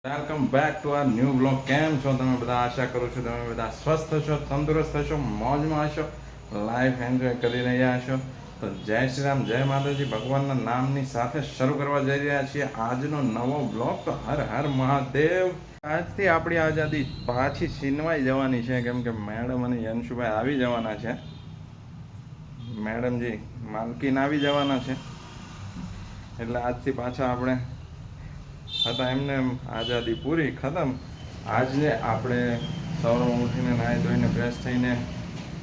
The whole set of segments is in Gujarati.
Welcome back to our new blog. કેમ છો તમે બધા? આશા કરું છું તમે બધા સ્વસ્થ છો, તંદુરસ્ત હશો, મોજમાં હશો, લાઈફ એન્જોય કરી રહ્યા હશો. તો જય શ્રી રામ, જય માતાજી. ભગવાનના નામની સાથે શરૂ કરવા જઈ રહ્યા છીએ આજનો નવો બ્લોગ. તો હર હર મહાદેવ. આજથી આપણી આઝાદી પાછી છીનવાઈ જવાની છે, કેમ કે મેડમ અને યંશુભાઈ આવી જવાના છે. મેડમજી માલકીન આવી જવાના છે, એટલે આજથી પાછા આપણે હતા એમને આઝાદી પૂરી ખતમ. આજે આપણે સવારમાં ઉઠીને નાહી ધોઈને ફ્રેશ થઈને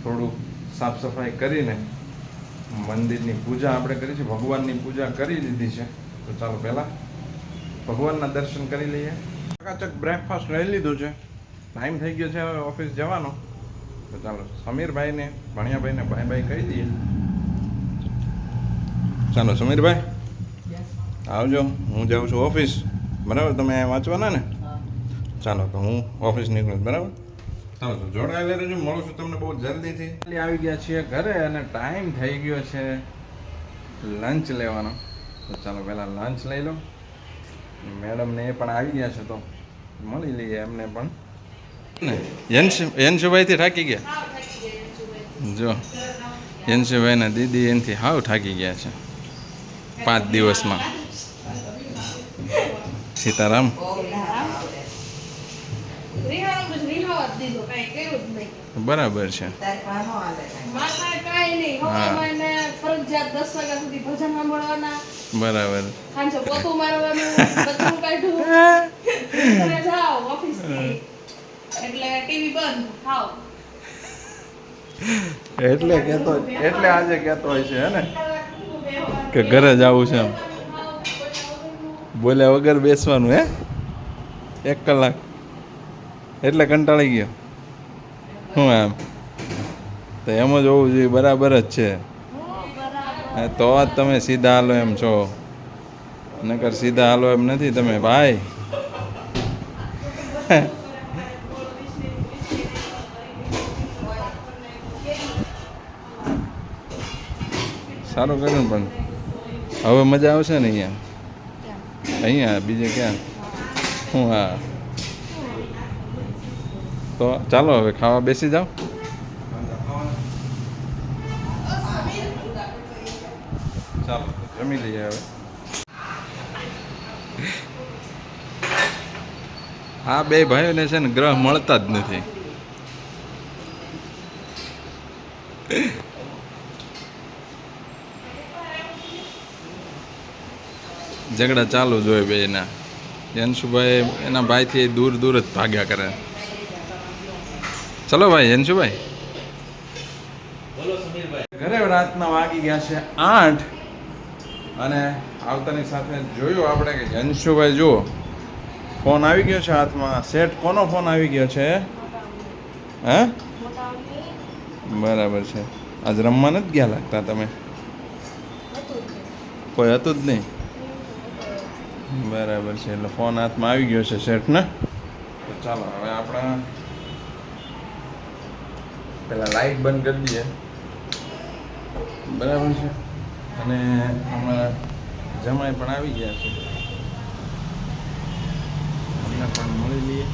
થોડુંક સાફ સફાઈ કરીને મંદિરની પૂજા આપણે કરી છે, ભગવાનની પૂજા કરી દીધી છે. તો ચાલો પહેલાં ભગવાનના દર્શન કરી લઈએ. ચકાચક બ્રેકફાસ્ટ લઈ લીધું છે, ટાઈમ થઈ ગયો છે હવે ઓફિસ જવાનો. તો ચાલો સમીરભાઈને ભણિયાભાઈને બાય બાય કહી દઈએ. ચાલો સમીરભાઈ આવજો, હું જાઉં છું ઓફિસ. બરાબર, તમે વાંચવાના ને? ચાલો તો હું ઓફિસ નીકળું. બરાબર, ચાલો તો જોડાયેલા રહેજો. મળું છું તમને બહુ જલ્દીથી. આવી ગયા છીએ ઘરે અને ટાઈમ થઈ ગયો છે લંચ લેવાનો. તો ચાલો પહેલાં લંચ લઈ લો. મેડમને એ પણ આવી ગયા છે, તો મળી લઈએ એમને પણ. યંશુભાઈથી થાકી ગયા. જો યંશુભાઈના દીદી એનાથી હાવ થાકી ગયા છે 5 દિવસમાં. સીતારામ. બરાબર છે. બરાબર. એટલે કેતો, એટલે આજે કેતો હોય છે હે ને કે ઘરે જવું છે એમ. બોલ્યા વગર બેસવાનું હે 1 કલાક, એટલે કંટાળી ગયો. શું એમ? તો એમ જ હોવું જોઈએ. બરાબર જ છે. તો જ તમે સીધા હાલો એમ છો, નકર સીધા હાલો એમ નથી તમે ભાઈ. સારું કર્યું, પણ હવે મજા આવશે ને અહીંયા? અહીંયા બીજે ક્યાં? હું હા. તો ચાલો હવે ખાવા બેસી જાઓ. ચાલો જમી લઈએ હવે. આ બે ભાઈઓને છે ને ગ્રહ મળતા જ નથી. ઝઘડા ચાલુ જ હોય બેના. યંશુભાઈ એના ભાઈથી દૂર દૂર જ ભાગ્યા કરે. ચલો ભાઈ યંશુભાઈ. ઘરે રાતના વાગી ગયા છે 8 અને આવતાની સાથે જોયું આપણે કે યંશુભાઈ જુઓ ફોન આવી ગયો છે હાથમાં. સેટ કોનો ફોન આવી ગયો છે? હે, બરાબર છે. આજ રમવા નથી ગયા લાગતા તમે? કોઈ હતું જ નહીં. બરાબર છે, એટલે ફોન હાથમાં આવી ગયો છે સેટ ને. તો ચાલો હવે આપણે પેલા લાઈટ બંધ કરી દઈએ. બરાબર છે. અને અમારા જમાઈ પણ આવી ગયા છે, અમને પણ મળી લઈએ.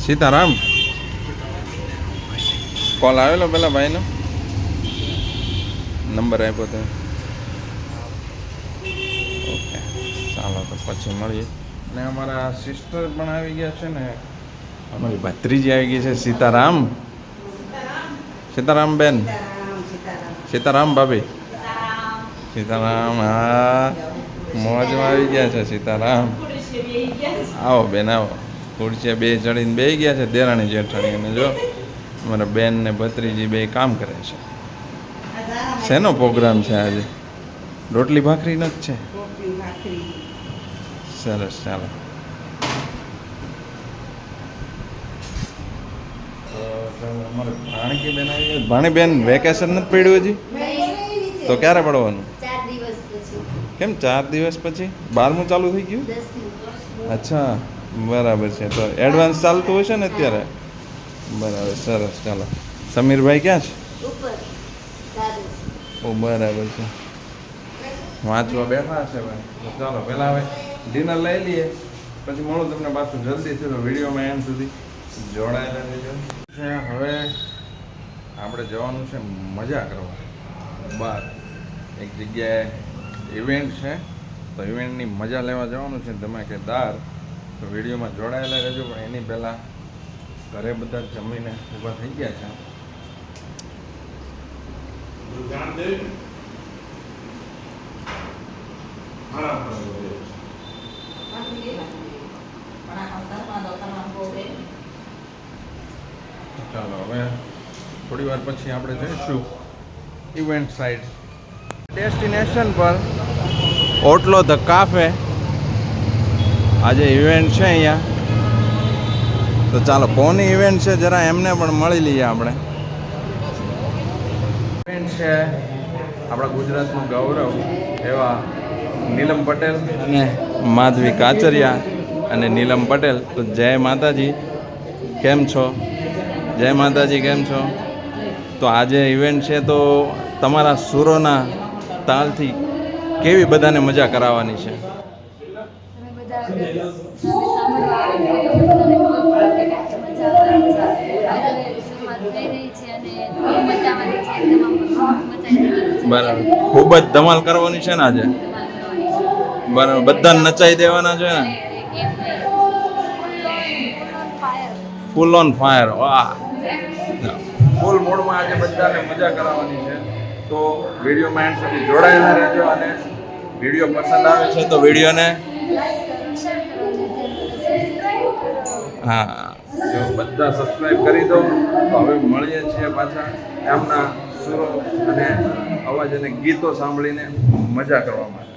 સીતારામ. કોલ આવેલો પેલા ભાઈનો, નંબર આપ્યો તો. ઓકે ચાલો તો પછી મળીએ. અને અમારા સિસ્ટર પણ આવી ગયા છે ને, અમારી ભત્રીજી આવી ગઈ છે. સીતારામ. સીતારામ બેન. સીતારામ ભાભી. સીતારામ. હા, મોજમાં આવી ગયા છે સીતારામ. આવો બેન આવો. ખુરશીએ બે ચડીને બેસી ગયા છે દેરાણી જેઠાણી. અને જો અમારા બેન ને ભત્રીજી બે કામ કરે છે. શેનો પ્રોગ્રામ છે આજે? રોટલી ભાખરીનો જ છે. સરસ. ચાલો ભાણી બેન વેકેશન નથી પડ્યું હજી? તો ક્યારે પડવાનું? કેમ 4 દિવસ પછી? 12મું ચાલુ થઈ ગયું? અચ્છા, બરાબર છે. તો એડવાન્સ ચાલતું હશે ને અત્યારે? બરાબર, સરસ. ચાલો સમીરભાઈ ક્યાં છે? ઓ બરાબર છે, વાંચવા બેઠા છે ભાઈ. તો ચાલો પહેલાં હવે ડિનર લઈ લઈએ પછી મળું તમને પાછું જલ્દીથી. તો વિડીયોમાં એન્ડ સુધી જોડાયેલા રહેજો. હવે આપણે જવાનું છે મજા કરવા બહાર. એક જગ્યાએ ઇવેન્ટ છે, તો ઇવેન્ટની મજા લેવા જવાનું છે ધમાકેદાર. તો વિડીયોમાં જોડાયેલા રહેજો. પણ એની પહેલાં ઘરે બધા જમીને ઊભા થઈ ગયા છે. ચાલો હવે થોડી વાર પછી આપણે જઈશું ઇવેન્ટ સાઇટ. ડેસ્ટિનેશન પર ઓટલો ધ કાફે. આજે ઇવેન્ટ છે અહીંયા, તો ચાલો કોની ઇવેન્ટ છે જરા એમને પણ મળી લઈએ આપણે. ઇવેન્ટ છે આપણા ગુજરાતનું ગૌરવ એવા નીલમ પટેલ અને માધવી કાચરિયા અને નીલમ પટેલ. તો જય માતાજી, કેમ છો? જય માતાજી, કેમ છો? તો આજે ઇવેન્ટ છે, તો તમારા સુરોના તાલથી કેવી બધાને મજા કરાવવાની છે? બરાબર, ખૂબ જ ધમાલ કરવાની છે ને આજે. બરાબર, બધાને નચાઈ દેવાના છે ને? Full on fire. વાહ, ફૂલ મોડમાં આજે બધાને મજા કરાવવાની છે. તો વિડીયોમાં એન્ડ સુધી જોડાયેલા રહેજો. અને વિડીયો પસંદ આવે છે તો વિડીયોને હા જો બધા સબસ્ક્રાઈબ કરી દો. તો હવે મળીએ છીએ પાછા એમના સુરો અને અવાજ અને ગીતો સાંભળીને મજા કરવા માટે.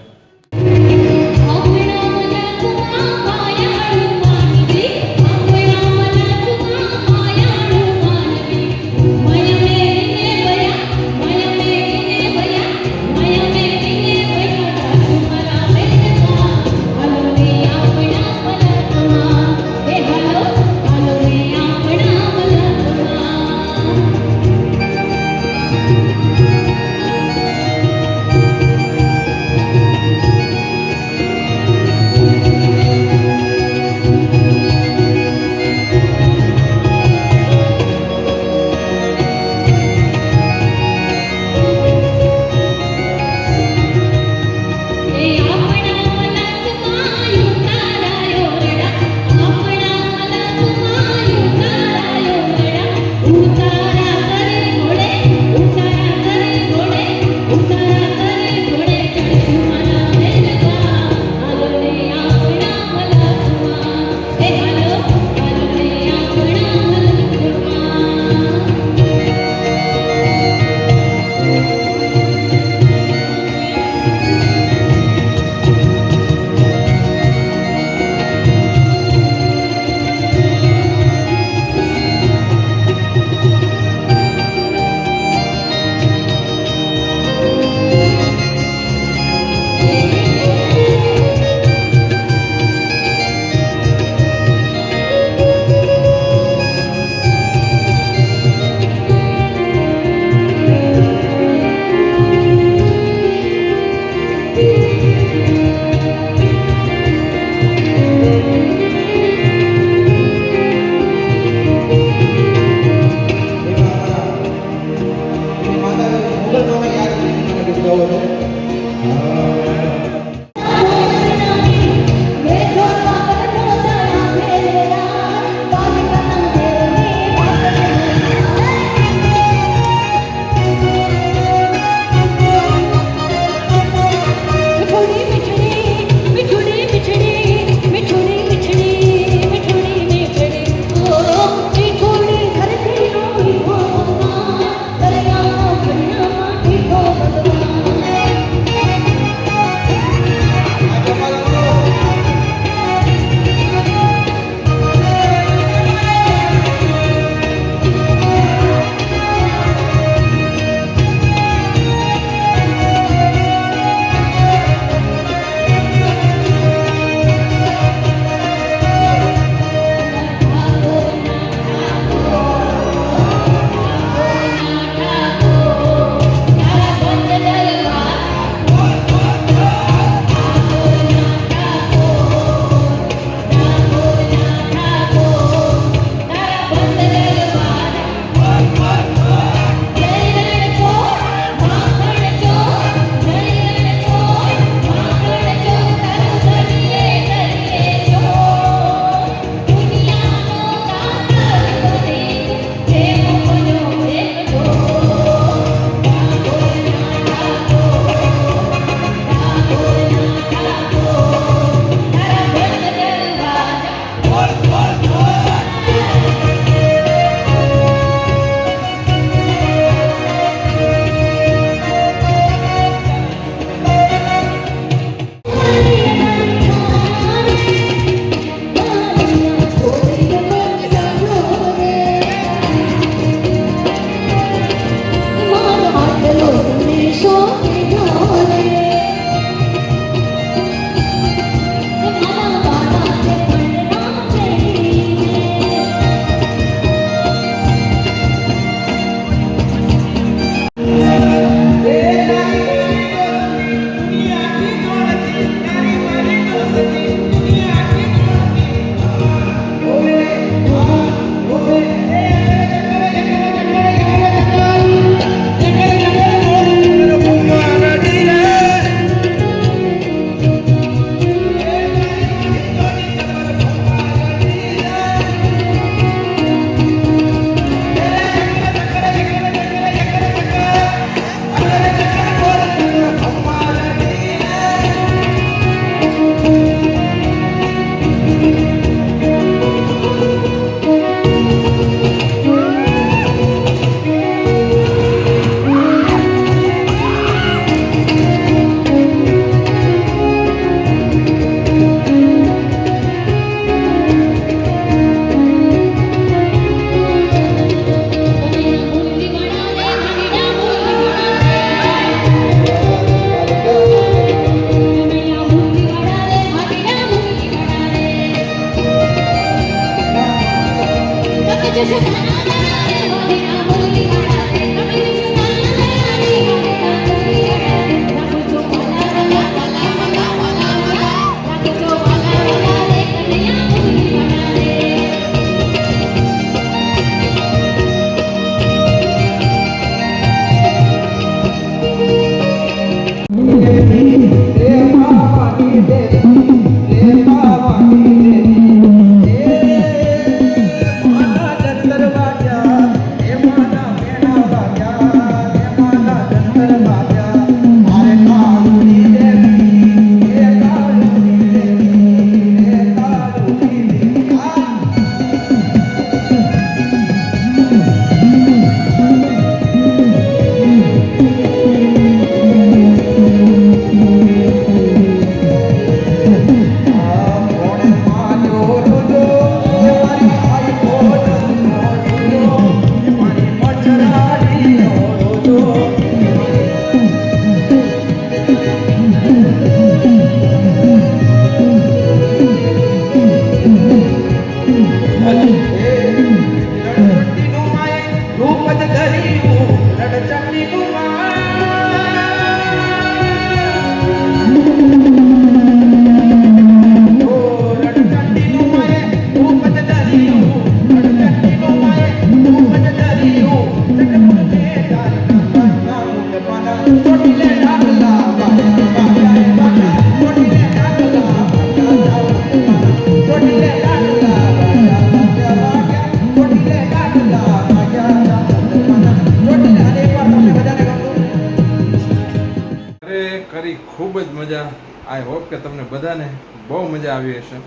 કરી ખૂબ જ મજા. આઈ હોપ કે તમને બધાને બહુ મજા આવી હશે.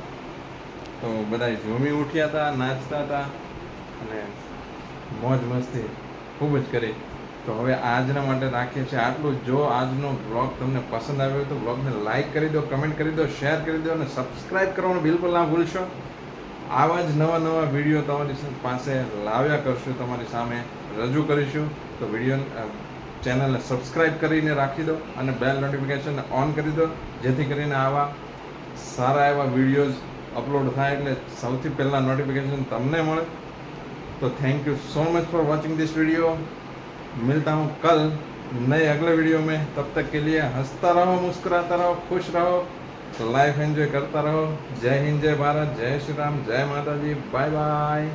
તો બધા ઝૂમી ઉઠ્યા હતા, નાચતા હતા અને મોજ મસ્તી ખૂબ જ કરી. તો હવે આજના માટે રાખીએ છીએ આટલું. જો આજનો બ્લોગ તમને પસંદ આવ્યો તો બ્લોગને લાઈક કરી દો, કમેન્ટ કરી દો, શેર કરી દો અને સબસ્ક્રાઈબ કરવાનું બિલકુલ ના ભૂલશો. આવા જ નવા નવા વિડીયો તમારી પાસે લાવ્યા કરશું, તમારી સામે રજૂ કરીશું. તો વિડીયો ચેનલને સબસ્ક્રાઈબ કરીને રાખી દો અને બેલ નોટિફિકેશનને ઓન કરી દો, જેથી કરીને આવા સારા એવા વિડીયોઝ અપલોડ થાય એટલે સૌથી પહેલાં નોટિફિકેશન તમને મળે. तो thank you so much for watching this video. मिलता हूँ कल नए अगले वीडियो में. तब तक के लिए हंसता रहो, मुस्कुराता रहो, खुश रहो, लाइफ एंजॉय करता रहो. जय हिंद, जय भारत, जय श्री राम, जय माता जी. Bye bye.